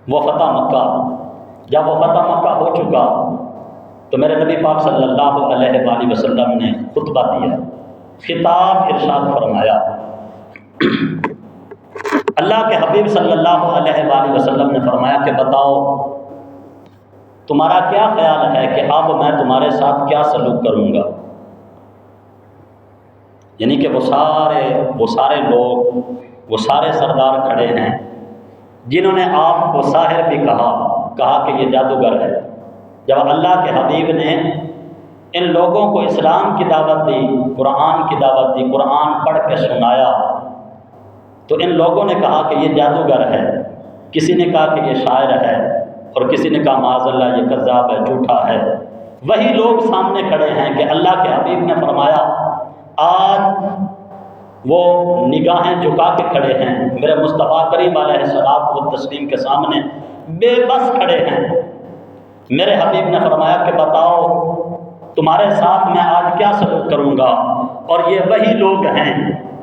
وہ فتح مکہ، جب وہ فتح مکہ ہو چکا تو میرے نبی پاک صلی اللہ علیہ وآلہ وسلم نے خطبہ دیا، خطاب ارشاد فرمایا۔ اللہ کے حبیب صلی اللہ علیہ وآلہ وسلم نے فرمایا کہ بتاؤ تمہارا کیا خیال ہے کہ اب میں تمہارے ساتھ کیا سلوک کروں گا؟ یعنی کہ وہ سارے لوگ، وہ سارے سردار کھڑے ہیں جنہوں نے آپ کو ساحر بھی کہا کہ یہ جادوگر ہے۔ جب اللہ کے حبیب نے ان لوگوں کو اسلام کی دعوت دی، قرآن کی دعوت دی، قرآن پڑھ کے سنایا، تو ان لوگوں نے کہا کہ یہ جادوگر ہے، کسی نے کہا کہ یہ شاعر ہے، اور کسی نے کہا معاذ اللہ یہ کذاب ہے، جھوٹا ہے۔ وہی لوگ سامنے کھڑے ہیں کہ اللہ کے حبیب نے فرمایا آج وہ نگاہیں جھکا کے کھڑے ہیں میرے مصطفیٰ کریم علیہ الصلوۃ والتسلیم کے سامنے، بے بس کھڑے ہیں۔ میرے حبیب نے فرمایا کہ بتاؤ تمہارے ساتھ میں آج کیا سلوک کروں گا؟ اور یہ وہی لوگ ہیں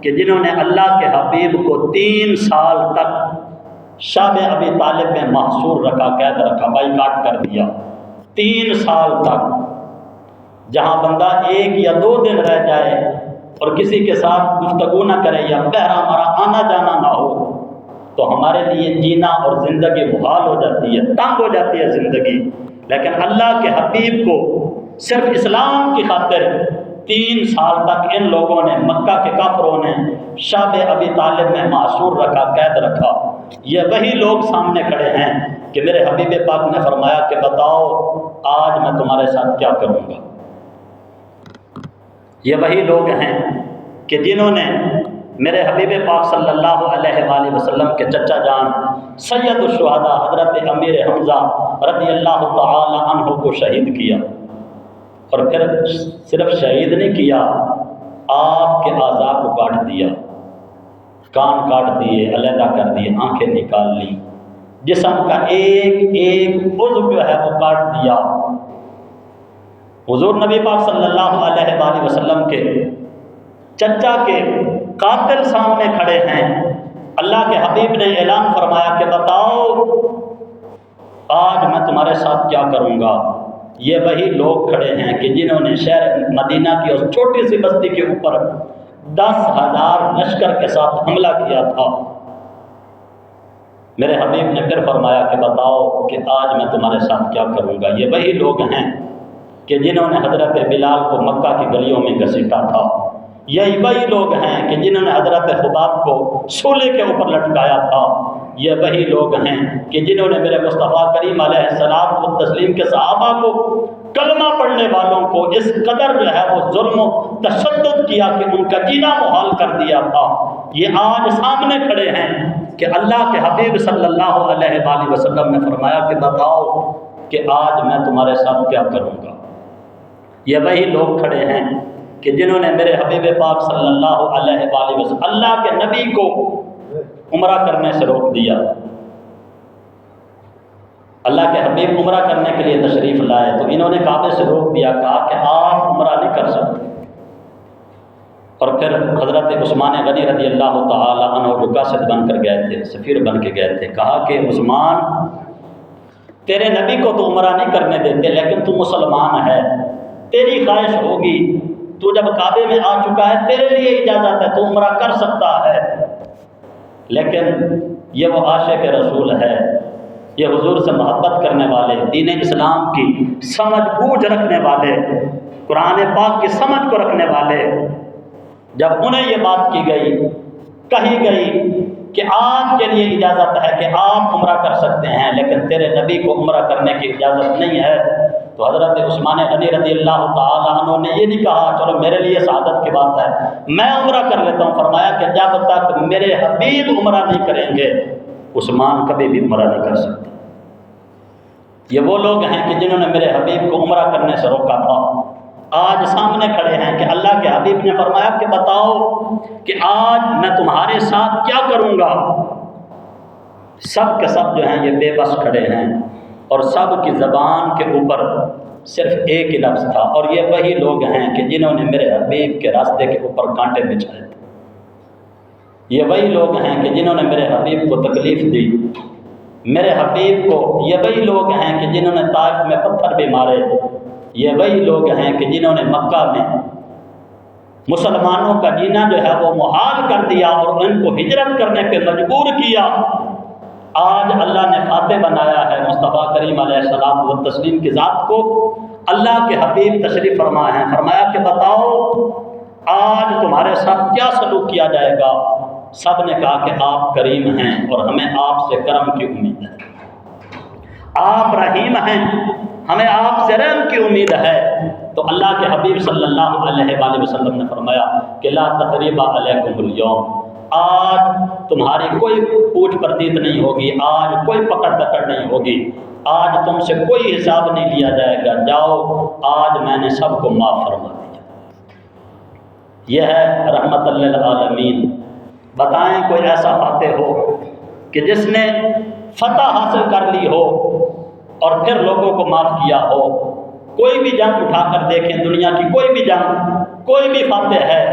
کہ جنہوں نے اللہ کے حبیب کو 3 سال تک شاب ابی طالب میں محصور رکھا، قید رکھا، بائیکاٹ کر دیا۔ 3 سال تک جہاں بندہ 1 یا 2 دن رہ جائے اور کسی کے ساتھ گفتگو نہ کرے یا بہرا ہمارا آنا جانا نہ ہو تو ہمارے لیے جینا اور زندگی محال ہو جاتی ہے، تنگ ہو جاتی ہے زندگی۔ لیکن اللہ کے حبیب کو صرف اسلام کی خاطر 3 سال تک ان لوگوں نے، مکہ کے کافروں نے شاب ابی طالب میں محصور رکھا، قید رکھا۔ یہ وہی لوگ سامنے کھڑے ہیں کہ میرے حبیب پاک نے فرمایا کہ بتاؤ آج میں تمہارے ساتھ کیا کروں گا۔ یہ وہی لوگ ہیں کہ جنہوں نے میرے حبیب پاک صلی اللہ علیہ وآلہ وسلم کے چچا جان سید الشہداء حضرت امیر حمزہ رضی اللہ تعالی عنہ کو شہید کیا، اور پھر صرف شہید نہیں کیا، آپ کے اعضاء کو کاٹ دیا، کان کاٹ دیے، علیحدہ کر دیے، آنکھیں نکال لی، جسم کا ایک عضو جو ہے وہ کاٹ دیا۔ حضور نبی پاک صلی اللہ علیہ وآلہ وسلم کے چچا کے قاتل سامنے کھڑے ہیں۔ اللہ کے حبیب نے اعلان فرمایا کہ بتاؤ آج میں تمہارے ساتھ کیا کروں گا۔ یہ وہی لوگ کھڑے ہیں کہ جنہوں نے شہر مدینہ کی اس چھوٹی سی بستی کے اوپر 10,000 لشکر کے ساتھ حملہ کیا تھا۔ میرے حبیب نے پھر فرمایا کہ بتاؤ کہ آج میں تمہارے ساتھ کیا کروں گا۔ یہ وہی لوگ ہیں کہ جنہوں نے حضرت بلال کو مکہ کی گلیوں میں گھسیٹا تھا۔ یہی وہی لوگ ہیں کہ جنہوں نے حضرت خباب کو سولے کے اوپر لٹکایا تھا۔ یہ وہی لوگ ہیں کہ جنہوں نے میرے مصطفیٰ کریم علیہ الصلوۃ والتسلیم کے صحابہ کو، کلمہ پڑھنے والوں کو اس قدر جو ہے وہ ظلم و تشدد کیا کہ ان کا جینا محال کر دیا تھا۔ یہ آج سامنے کھڑے ہیں کہ اللہ کے حبیب صلی اللہ علیہ وآلہ وسلم نے فرمایا کہ بتاؤ کہ آج میں تمہارے ساتھ کیا کروں گا۔ یہ وہی لوگ کھڑے ہیں کہ جنہوں نے میرے حبیب پاک صلی اللہ علیہ وآلہ وسلم، اللہ کے نبی کو عمرہ کرنے سے روک دیا۔ اللہ کے حبیب عمرہ کرنے کے لیے تشریف لائے تو انہوں نے کعبے سے روک دیا، کہا کہ آپ عمرہ نہیں کر سکتے۔ اور پھر حضرت عثمان غنی رضی اللہ تعالی عنہ جو قاصد بن کر گئے تھے، سفیر بن کے گئے تھے، کہا کہ عثمان تیرے نبی کو تو عمرہ نہیں کرنے دیتے، لیکن تو مسلمان ہے، تیری خواہش ہوگی، تو جب کعبے میں آ چکا ہے تیرے لیے اجازت ہے، تو عمرہ کر سکتا ہے۔ لیکن یہ وہ عاشق رسول ہے، یہ حضور سے محبت کرنے والے، دین اسلام کی سمجھ بوجھ رکھنے والے، قرآن پاک کی سمجھ کو رکھنے والے، جب انہیں یہ بات کی گئی، کہی گئی کہ آپ کے لیے اجازت ہے کہ آپ عمرہ کر سکتے ہیں لیکن تیرے نبی کو عمرہ کرنے کی اجازت نہیں ہے، تو حضرت عثمان غنی رضی اللہ تعالیٰ عنہ نے یہ نہیں کہا چلو میرے لیے سعادت کی بات ہے میں عمرہ کر لیتا ہوں۔ فرمایا کہ جب تک میرے حبیب عمرہ نہیں کریں گے عثمان کبھی بھی عمرہ نہیں کر سکتے۔ یہ وہ لوگ ہیں کہ جنہوں نے میرے حبیب کو عمرہ کرنے سے روکا تھا، آج سامنے کھڑے ہیں کہ اللہ کے حبیب نے فرمایا کہ بتاؤ کہ آج میں تمہارے ساتھ کیا کروں گا۔ سب کے سب جو ہیں یہ بے بس کھڑے ہیں اور سب کی زبان کے اوپر صرف ایک ہی لفظ تھا، اور یہ وہی لوگ ہیں کہ جنہوں نے میرے حبیب کے راستے کے اوپر کانٹے بچھائے تھے۔ یہ وہی لوگ ہیں کہ جنہوں نے میرے حبیب کو تکلیف دی، میرے حبیب کو یہ وہی لوگ ہیں کہ جنہوں نے طائف میں پتھر بھی مارے، یہ وہی لوگ ہیں کہ جنہوں نے مکہ میں مسلمانوں کا جینا جو ہے وہ محال کر دیا اور ان کو ہجرت کرنے پہ مجبور کیا۔ آج اللہ نے فاتح بنایا ہے مصطفیٰ کریم علیہ السلام و تسلیم کی ذات کو۔ اللہ کے حبیب تشریف فرما ہیں، فرمایا کہ بتاؤ آج تمہارے ساتھ کیا سلوک کیا جائے گا؟ سب نے کہا کہ آپ کریم ہیں اور ہمیں آپ سے کرم کی امید ہے، آپ رحیم ہیں، ہمیں آپ سے رحم کی امید ہے۔ تو اللہ کے حبیب صلی اللہ علیہ وآلہ وسلم نے فرمایا کہ لا تثریب علیکم اليوم، آج تمہاری کوئی پوچھ پرتیت نہیں ہوگی، آج کوئی پکڑ دکڑ نہیں ہوگی، آج تم سے کوئی حساب نہیں لیا جائے گا، جاؤ آج میں نے سب کو معاف فرما دیا۔ یہ ہے رحمت للعالمین۔ بتائیں کوئی ایسا فاتح ہو کہ جس نے فتح حاصل کر لی ہو اور پھر لوگوں کو معاف کیا ہو؟ کوئی بھی جنگ اٹھا کر دیکھیں، دنیا کی کوئی بھی جنگ، کوئی بھی فاتح ہے،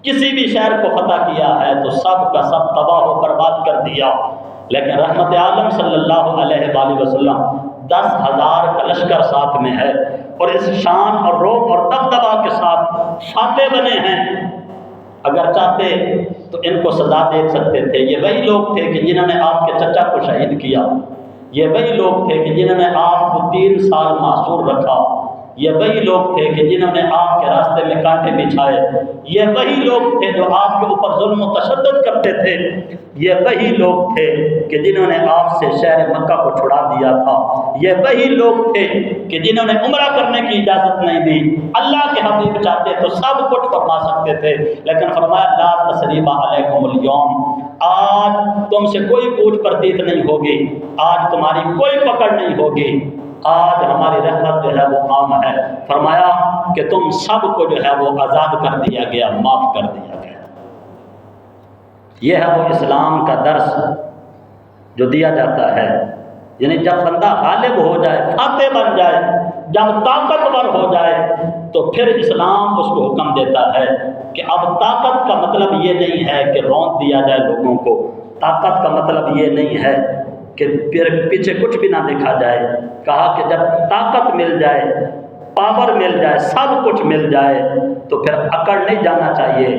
کسی بھی شہر کو فتح کیا ہے تو سب کا سب تباہ و برباد کر دیا۔ لیکن رحمت عالم صلی اللہ علیہ وآلہ وسلم 10,000 کا لشکر ساتھ میں ہے اور اس شان اور روب اور دبدبا کے ساتھ فاتح بنے ہیں۔ اگر چاہتے تو ان کو سزا دے سکتے تھے۔ یہ وہی لوگ تھے کہ جنہوں نے آپ کے چچا کو شہید کیا، یہ وہی لوگ تھے کہ جنہوں نے آپ کو 3 سال معصور رکھا، یہ وہی لوگ تھے کہ جنہوں نے آپ کے راستے میں کانٹے بچھائے، یہ وہی لوگ تھے جو آپ کے اوپر ظلم و تشدد کرتے تھے، یہ وہی لوگ تھے کہ جنہوں نے آپ سے شہر مکہ کو چھڑا دیا تھا، یہ وہی لوگ تھے کہ جنہوں نے عمرہ کرنے کی اجازت نہیں دی۔ اللہ کے حبیب چاہتے تو سب کچھ فرما سکتے تھے، لیکن فرمایا لا تثریب علیکم اليوم، آج تم سے کوئی پوچھ پرتیت نہیں ہوگی، آج تمہاری کوئی پکڑ نہیں ہوگی، آج ہماری رحمت جو ہے وہ عام ہے۔ فرمایا کہ تم سب کو جو ہے وہ آزاد کر دیا گیا، معاف کر دیا گیا۔ یہ ہے وہ اسلام کا درس جو دیا جاتا ہے، یعنی جب بندہ غالب ہو جائے، فاتح بن جائے، جب طاقتور ہو جائے تو پھر اسلام اس کو حکم دیتا ہے کہ اب طاقت کا مطلب یہ نہیں ہے کہ رونت دیا جائے لوگوں کو، طاقت کا مطلب یہ نہیں ہے کہ پھر پیچھے کچھ بھی نہ دیکھا جائے۔ کہا کہ جب طاقت مل جائے، پاور مل جائے، سب کچھ مل جائے تو پھر اکڑ نہیں جانا چاہیے،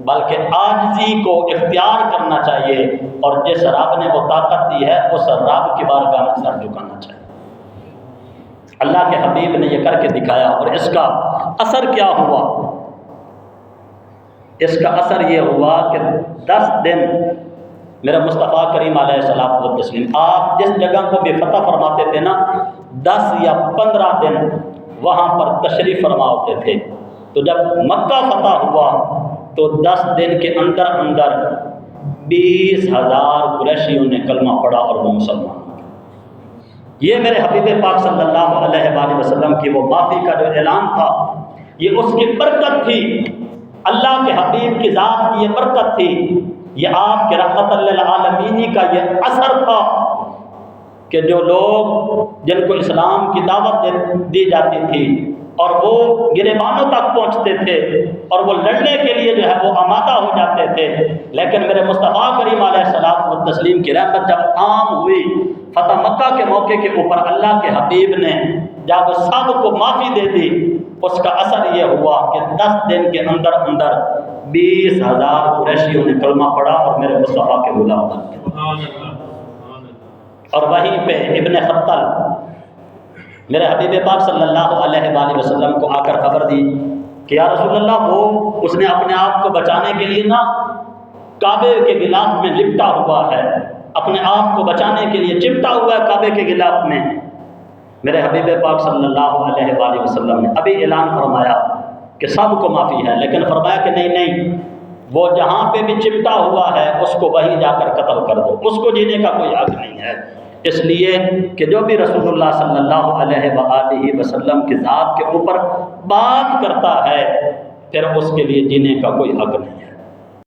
بلکہ عاجزی کو اختیار کرنا چاہیے، اور جس رب نے وہ طاقت دی ہے اس رب کی بارگاہ میں سر جھکانا چاہیے۔ اللہ کے حبیب نے یہ کر کے دکھایا، اور اس کا اثر کیا ہوا؟ اس کا اثر یہ ہوا کہ 10 دن میرا مصطفیٰ کریم علیہ الصلوۃ والتسلیم، آپ جس جگہ کو بھی فتح فرماتے تھے نا، 10 یا 15 دن وہاں پر تشریف فرما ہوتے تھے۔ تو جب مکہ فتح ہوا تو 10 دن کے اندر اندر 20,000 قریشیوں نے کلمہ پڑھا اور وہ مسلمان ہو گئے۔ یہ میرے حبیب پاک صلی اللہ علیہ وآلہ وسلم کی وہ معافی کا جو اعلان تھا، یہ اس کی برکت تھی، اللہ کے حبیب کی ذات کی یہ برکت تھی، یہ آپ کے رحمت للعالمین کا یہ اثر تھا کہ جو لوگ جن کو اسلام کی دعوت دی جاتی تھی اور وہ گریبانوں تک پہنچتے تھے اور وہ لڑنے کے لیے جو ہے وہ آمادہ ہو جاتے تھے، لیکن میرے مصطفیٰ کریم علیہ الصلوۃ والتسلیم کی رحمت جب عام ہوئی فتح مکہ کے موقع کے اوپر، اللہ کے حبیب نے جب سب کو معافی دے دی، اس کا اثر یہ ہوا کہ 10 دن کے اندر اندر 20,000 قریشیوں نے کلمہ پڑھا اور میرے مصطفیٰ کے غلام بن گئے۔ اور وہیں پہ ابن خطل میرے حبیب پاک صلی اللہ علیہ وآلہ وسلم کو آ کر خبر دی کہ یا رسول اللہ، وہ اس نے اپنے آپ کو بچانے کے لیے نا کعبے کے غلاف میں لپٹا ہوا ہے، اپنے آپ کو بچانے کے لیے چپٹا ہوا ہے کعبے کے غلاف میں۔ میرے حبیب پاک صلی اللہ علیہ وآلہ وسلم نے ابھی اعلان فرمایا کہ سب کو معافی ہے، لیکن فرمایا کہ نہیں، وہ جہاں پہ بھی چپٹا ہوا ہے اس کو وہیں جا کر قتل کر دو، اس کو جینے کا کوئی حق نہیں ہے، اس لیے کہ جو بھی رسول اللہ صلی اللہ علیہ وآلہ وسلم کی ذات کے اوپر بات کرتا ہے پھر اس کے لیے جینے کا کوئی حق نہیں ہے۔